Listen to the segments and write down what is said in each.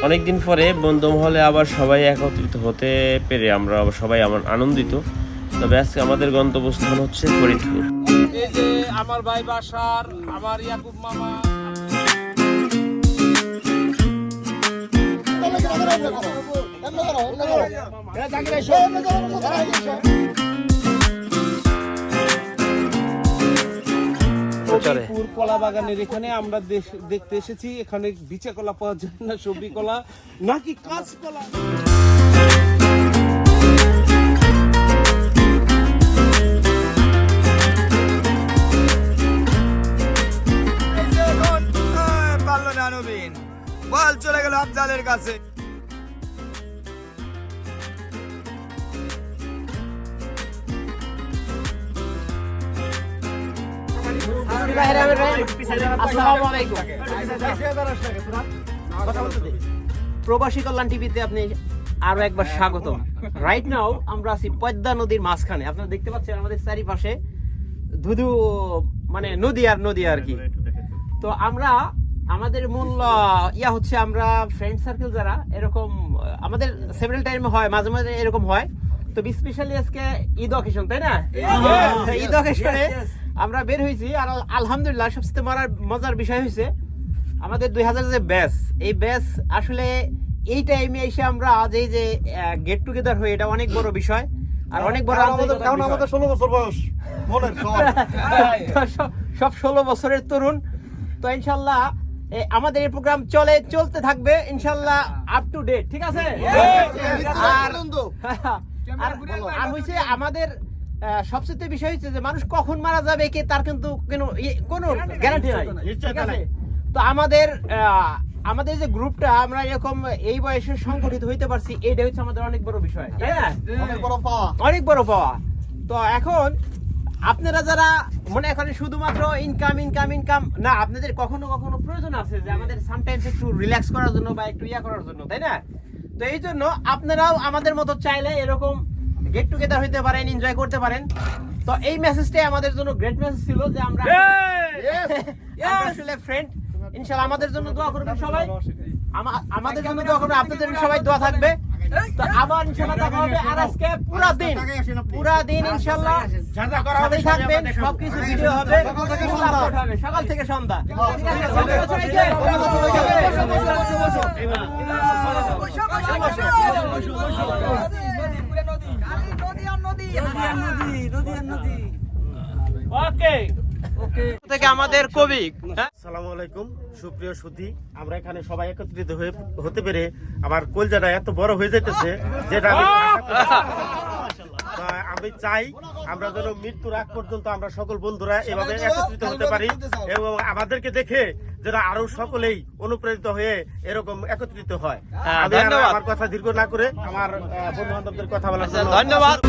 অনেকদিন পরে বন্ধু মহলে আবার সবাই একত্রিত হতে পেরে আমরা সবাই আনন্দিত। তবে আজকে আমাদের গন্তব্যস্থান হচ্ছে ফরিদপুর। এই যে আমার ভাই বাসার, আমার ইয়াকুব মামা। কলা বাগানের এখানে আমরা দেখতে এসেছি, এখানে বিচে কলা পাওয়া যায় না, সবজি কলা নাকি কাঁচ কলা। বল চলে গেল আফজালের কাছে। প্রবাসী কল্যাণ টিভিতে আপনি আরো একবার স্বাগত। রাইট নাও আমরা আছি পদ্মা নদীর মাঝখানে। আপনারা দেখতে পাচ্ছেন আমাদের চারিপাশে ধুধু মানে নদী আর কি। তো আমরা আমাদের মূল হচ্ছে আমরা ফ্রেন্ড সার্কেল যারা এরকম আমাদের সেভারাল টাইমে হয়, মাঝে মাঝে এরকম হয়। তো স্পেশালি আজকে ঈদ অকেশন, তাই না? ঈদ অকেশনে আমরা বের হয়েছি। আর আলহামদুলিল্লাহ সবচেয়ে মজার বিষয় হয়েছে আমাদের 2000 যে ব্যাচ, এই ব্যাচ আসলে এই টাইমে এসে আমরা আজ এই যে গেট টুগেদার হয়ে, এটা অনেক বড় বিষয় আর অনেক বড়। আমাদের 16 বছর বয়স, সব 16 বছরের তরুণ। তো ইনশাল্লাহ আমাদের এই প্রোগ্রাম চলতে থাকবে ইনশাল্লাহ আপ টু ডেট, ঠিক আছে? আর হচ্ছে আমাদের সবচেয়ে বিষয় হচ্ছে যে মানুষ কখন মারা যাবে কে তার কিন্তু কোনো গ্যারান্টি নাই, ঠিক আছে? তো আমাদের যে গ্রুপটা আমরা এরকম এই বয়সে সংগঠিত হইতে পারছি, এইটা হচ্ছে আমাদের অনেক বড় বিষয়, তাই না? অনেক বড় পাওয়া। তো এখন আপনারা যারা মনে করেন শুধুমাত্র ইনকাম না, আপনাদের কখনো কখনো প্রয়োজন আছে যে আমাদের সামটাইমস একটু রিল্যাক্স করার জন্য বা একটু করার জন্য, তাই না? তো এই জন্য আপনারাও আমাদের মতো চাইলে এরকম গেট টুগেদার হইতে পারেন, এনজয় করতে পারেন। তো এই মেসেজটাই আমাদের জন্য গ্রেট মেসেজ ছিল যে আমরা আসলে ফ্রেন্ড। ইনশাআল্লাহ আমাদের জন্য দোয়া করবেন সবাই, আমাদের জন্য দোয়া করবেন, আপনাদের সবাই দোয়া থাকবে। তো আবার ইনশাআল্লাহ দেখা হবে। আর আজকে পুরা দিন ইনশাআল্লাহ সাথে থাকবেন, সবকিছু ভিডিও হবে, সকাল থেকে সন্ধ্যা। থেকে আমাদের কবি। আসসালামু আলাইকুম সুপ্রিয় সুধী, আমরা এখানে সবাই একত্রিত হতে পেরে আমার কলজাটা এত বড় হয়ে যাইতেছে যেটা আমি চাই আমরা যেন মৃত্যুর আগ পর্যন্ত আমরা সকল বন্ধুরা এভাবে একত্রিত হতে পারি এবং আমাদেরকে দেখে যারা আরো সকলেই অনুপ্রেরিত হয়ে এরকম একত্রিত হয়। আমি আমার কথা দীর্ঘ না করে আমার বন্ধু বান্ধবদের কথা বলার জন্য ধন্যবাদ।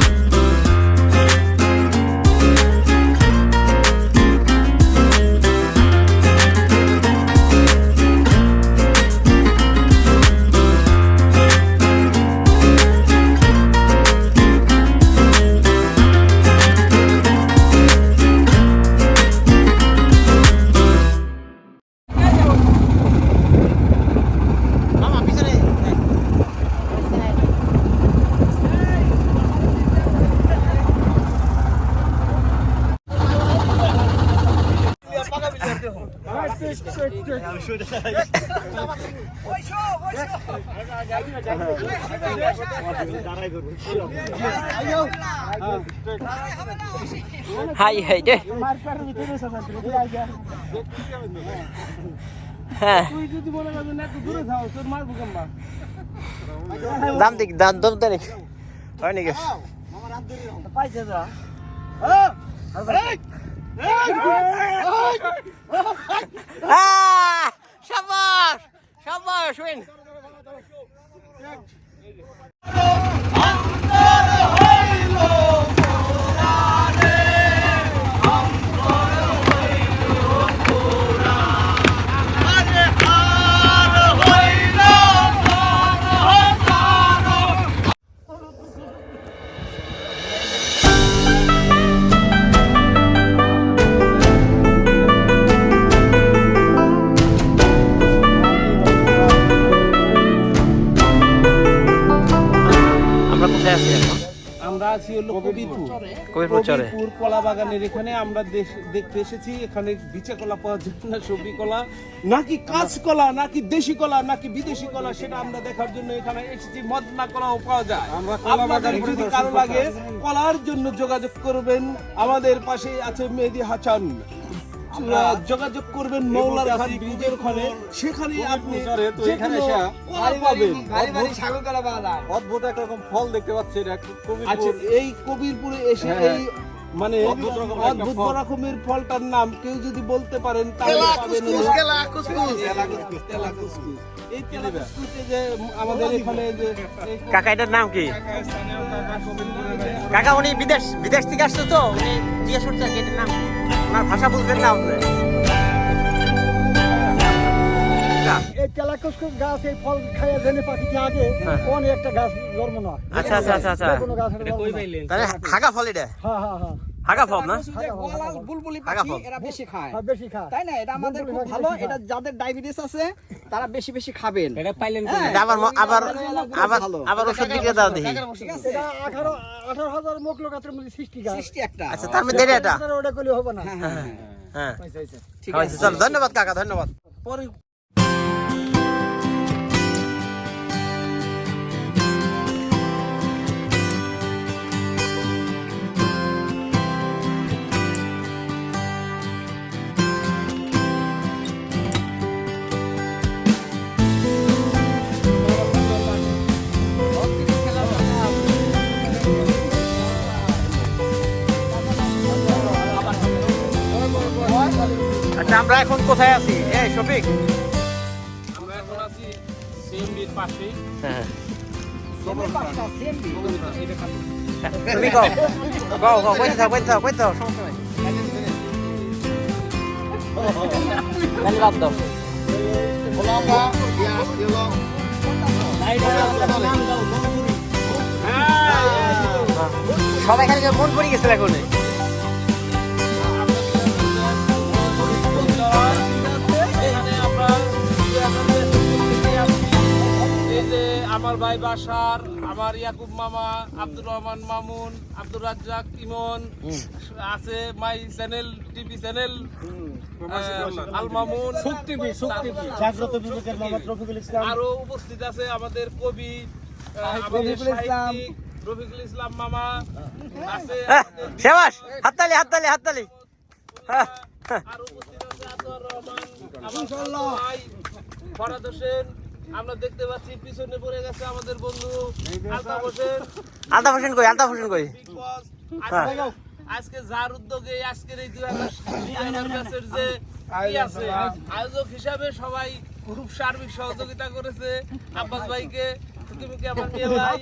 হাই হাই দে দাম দিক দাম দম তারিখ হয় নাকি পাইছে শাবাশ শাবাশ উইন কোথায় আছি এখন? আমরা আছি হলো কবিরপুর কবিরপুর চরে। কবিরপুর কলা বাগানের এখানে আমরা দেখতে এসেছি। এখানে বিচা কলা পাওয়া যায় না সবজি কলা নাকি কাঁচকলা নাকি দেশি কলা নাকি বিদেশি কলা সেটা আমরা দেখার জন্য এখানে এসেছি। মদনা কলাও পাওয়া যায়। আপনাদের যদি কারো লাগে কলার জন্য যোগাযোগ করবেন, আমাদের পাশে আছে মেহেদি হাসান, যোগাযোগ করবেন মৌলার খান ব্রিজের ওখানে, সেখানে আপনি এখানে যেকোনো কলা পাবেন। অদ্ভুত একরকম ফল দেখতে পাচ্ছি এটা আচ্ছা, এই কবিরপুরে এসে এই মানে অদ্ভুত রকমের ফলটার নাম কেউ যদি বলতে পারেন তাহলে পাবেন হলো তেলা কুসকুস। এই তেলা কুসকুসে যে আমাদের এখানে যে কাকা এটার নাম কি? কাকা উনি বিদেশ থেকে আসছে তো, উনি জিজ্ঞেস করছে আর কি এটার নাম কি? ওনার ভাষা বুঝবেন না আপনি? এই তেলা কুসকুস গাছ এই ফল খাইয়া জেনে পাখিতে আগে অনেক একটা গাছ জন্ম না। আচ্ছা আচ্ছা আচ্ছা আচ্ছা, কোনো গাছ এটা জন্ম না। তাহলে হাগা ফল এটা? হ্যাঁ হ্যাঁ হ্যাঁ হাগা ফল না? বুলবুলি হাগা পাখি ফল। এরা বেশি খায়, হ্যাঁ, বেশি খা তাই না? এটা আমাদের খুব ভালো। এটা যাদের ডায়াবেটিস আছে তারা বেশি বেশি খাবেন। এটা আবার আবার ওষুধ দিকে দাও দেখি। ঠিক আছে, এটা 18,000 মোকলো গাছের মধ্যে সৃষ্টি গাছ। সৃষ্টি একটা। আচ্ছা তার মধ্যে এটা আপনারা ওটা করলে হবে না। হ্যাঁ ঠিক হয়েছে, চলো ধন্যবাদ কাকা, ধন্যবাদ। পরে আচ্ছা আমরা এখন কোথায় আছি? এই শফিক, আমরা এখন আছি সিএমবির পাশে। হ্যাঁ সেমের পাখিটা, সেম বি। তুমি কও কও কও, কইতে থাও সমস্যা নাই। ধন্যবাদ দাও। সবাই খালি মন পড়ে গেছিল এখন। এই যে আমার ভাই বাসার, আমার ইয়াকুব মামা, আব্দুর রহমান মামুন, আব্দুর রাজ্জাক ইমন আছে, my channel TV channel Al Mamun, জাগ্রত বিবেকের মোহাম্মদ রফিকুল ইসলাম। আরো উপস্থিত আছে আমাদের কবি আমাদের সাহিত্যিক রফিকুল ইসলাম মামা আছে, শাবাশ, হাততালি হাততালি হাততালি। আর উপস্থিত আছে আতোয়ার রহমান, আমার ভাই ফরাদ হোসেন। আমরা দেখতে পাচ্ছি পিছনে পড়ে গেছে আমাদের বন্ধু আলতাফ হোসেন। আলতাফ হোসেন কই? আলতাফ হোসেন কই? বিগ বস। আজকে যার উদ্যোগে আজকের এই 2000 ব্যাচের যে কি আছে আয়োজক হিসাবে সবাই খুব সার্বিক সহযোগিতা করেছে। আব্বাস ভাইকে, তুমিকে আমার মেয়ে ভাই,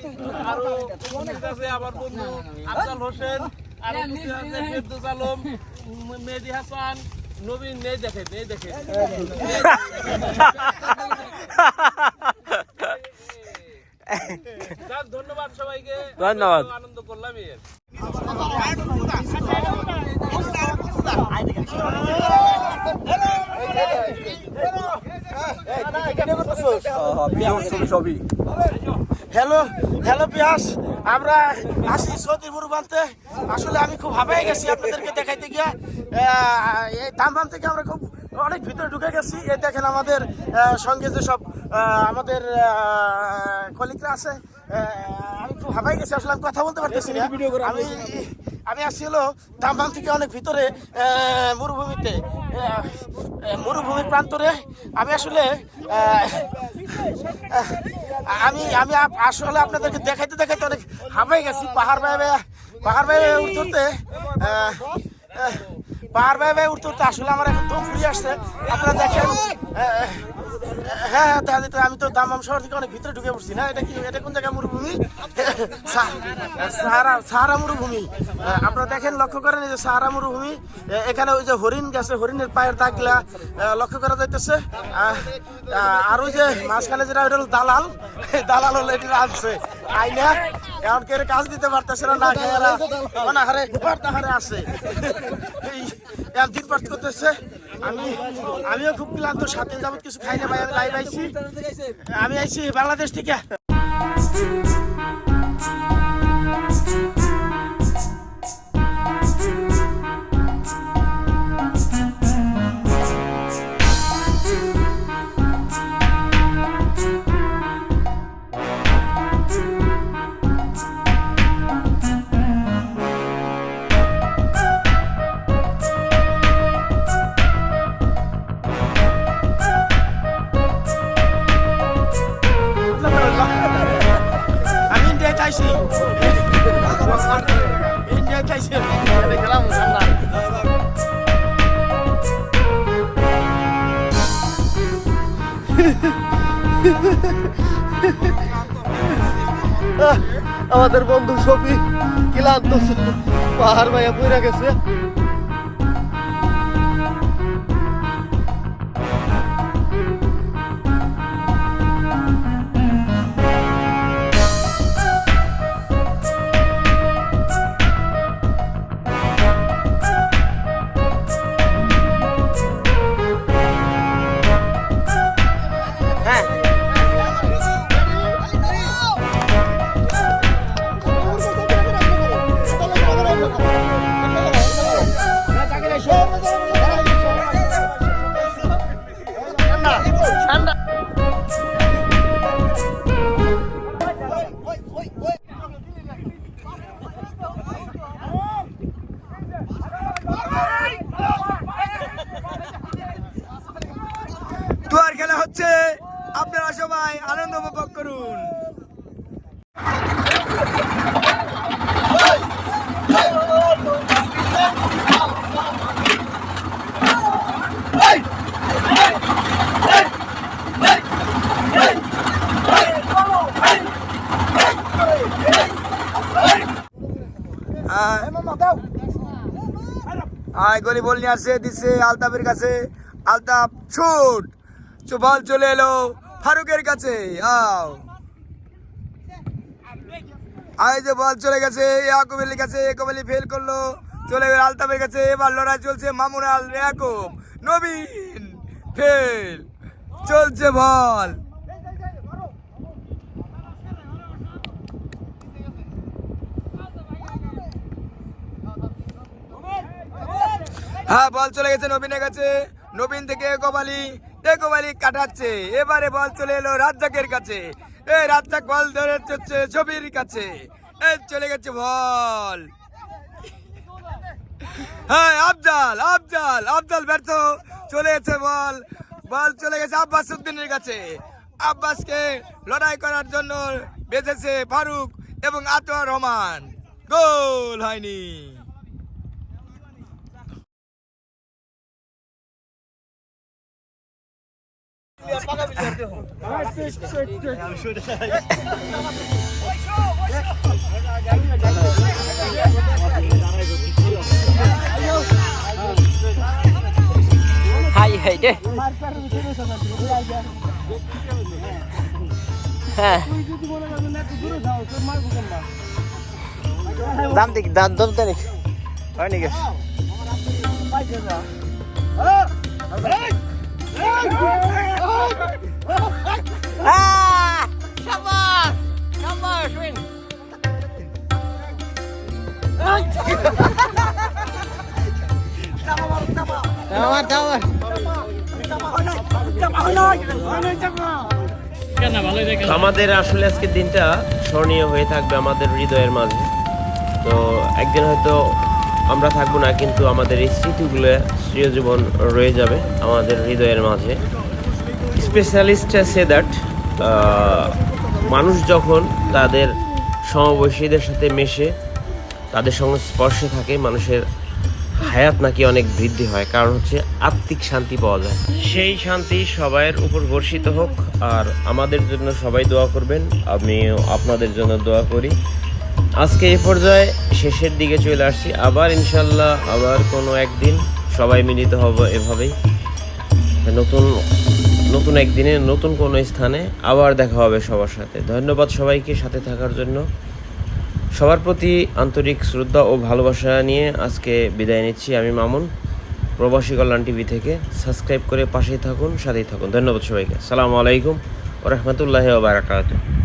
আরো উপস্থিত আছে আমার বন্ধু আফজাল হোসেন, আর উপস্থিত আছে ফেরদৌস আলম, মেহেদি হাসান, নবীন। নেই দেখে ধন্যবাদ সবাইকে, ধন্যবাদ। আনন্দ করলাম এর। হ্যালো হ্যালো পিয়াস, আমরা আসি সৌদি মুরুবানতে। আসলে আমি খুব হাঁপাই গেছি আপনাদেরকে দেখাইতে গিয়া। এই দামবাম থেকে আমরা খুব অনেক ভিতরে ঢুকে গেছি। এই দেখেন আমাদের সঙ্গে যেসব আমাদের কলিগরা আছে, আমি খুব হাঁপাই গেছি। আসলে আমি কথা বলতে পারতেছি না। আমি আসছি হলো দামবাম থেকে অনেক ভিতরে মরুভূমিতে, মরুভূমির প্রান্তরে। আমি আসলে আমি আসলে আপনাদেরকে দেখাইতে দেখাইতে অনেক হাঁপাই গেছি। পাহাড় বাইরে উঠতে আসলে আমার এখন দম ফুরিয়ে আসছে। আপনারা দেখেন, হ্যাঁ দেখা যেত। আমি তো দামাম শহর থেকে অনেক ভিতরে ঢুকে পড়ছি না। এটা কোন জায়গায় মরুভূমি? সাহারা মরুভূমি। আপনারা দেখেন, লক্ষ্য করেন এই যে সাহারা মরুভূমি। এখানে ওই যে হরিণ গেছে, হরিণের পায়ের দাগগুলা লক্ষ্য করা যাইতেছে। আর ওই যে মাঝখানে যেটা ওইটা হলো দালাল হলো এটি আনছে আইনা, এমন করে কাজ দিতে পারতেছে না, না হারে আছে দিন পাঠ করতেছে। আমিও খুব ক্লান্ত, 7 দিন যাবত কিছু খাই না ভাই। আমি লাইভ আইছি, আমি আইছি বাংলাদেশ থেকে। চাইছি এনজয় চাইছি খেলাম আমাদের বন্ধু শফি ক্লান্ত পাহাড় ভাইয়া পড়ে গেছে। দুয়ার খেলা হচ্ছে, আপনারা সবাই আনন্দ উপভোগ করুন। গলি বল নিয়ে আসছে, দিচ্ছে আলতাফের কাছে। আলতাফ শুট, বল চলে এলো ফারুকের কাছে। আয় যে বল চলে গেছে ইয়াকুব আলীর কাছে, ইয়াকুব আলী ফেল করলো, চলে গেল আলতাফের কাছে। এবার লড়াই চলছে, মামুন আল, ইয়াকুব, নবীন, ফেল চলছে বল। হ্যাঁ বল চলে গেছে নবীনের কাছে, নবীন থেকে ইয়াকুব আলী কাটাচ্ছে। এবারে বল চলে এলো রাজ্জাকের কাছে, এই রাজ্জাক বল ধরে চলছে ছবির কাছে, এই চলে গেছে বল। হ্যাঁ আফজাল ব্যর্থ, চলে গেছে বল চলে গেছে আব্বাস উদ্দিনের কাছে। আব্বাসকে লড়াই করার জন্য বেঁচেছে ফারুক এবং আতোয়ার রহমান, গোল হয়নি। হাই হাই রে হ্যাঁ দাম দেখি দাম তারিখ হয় নাকি আমাদের আসলে আজকের দিনটা স্মরণীয় হয়ে থাকবে আমাদের হৃদয়ের মাঝে। তো একদিন হয়তো আমরা থাকবো না, কিন্তু আমাদের এই স্মৃতিগুলো চিরজীবন রয়ে যাবে আমাদের হৃদয়ের মাঝে। স্পেশালিস্ট সে দ্যাট মানুষ যখন তাদের সমবয়সীদের সাথে মেশে, তাদের সঙ্গে স্পর্শে থাকে, মানুষের হায়াত নাকি অনেক বৃদ্ধি হয়, কারণ হচ্ছে আত্মিক শান্তি পাওয়া যায়। সেই শান্তি সবাইয়ের উপর বর্ষিত হোক, আর আমাদের জন্য সবাই দোয়া করবেন, আমিও আপনাদের জন্য দোয়া করি। আজকে এই পর্যায়ে শেষের দিকে চলে আসছি, আবার ইনশাল্লাহ আবার কোনো একদিন সবাই মিলিত হব এভাবেই, নতুন একদিনে নতুন কোনো স্থানে আবার দেখা হবে সবার সাথে। ধন্যবাদ সবাইকে সাথে থাকার জন্য। সবার প্রতি আন্তরিক শ্রদ্ধা ও ভালোবাসা নিয়ে আজকে বিদায় নিচ্ছি। আমি মামুন, প্রবাসী কল্যাণ টিভি থেকে। সাবস্ক্রাইব করে পাশেই থাকুন, সাথেই থাকুন। ধন্যবাদ সবাইকে। আসসালামু আলাইকুম ওয়া রাহমাতুল্লাহি ওয়া বারাকাতুহু।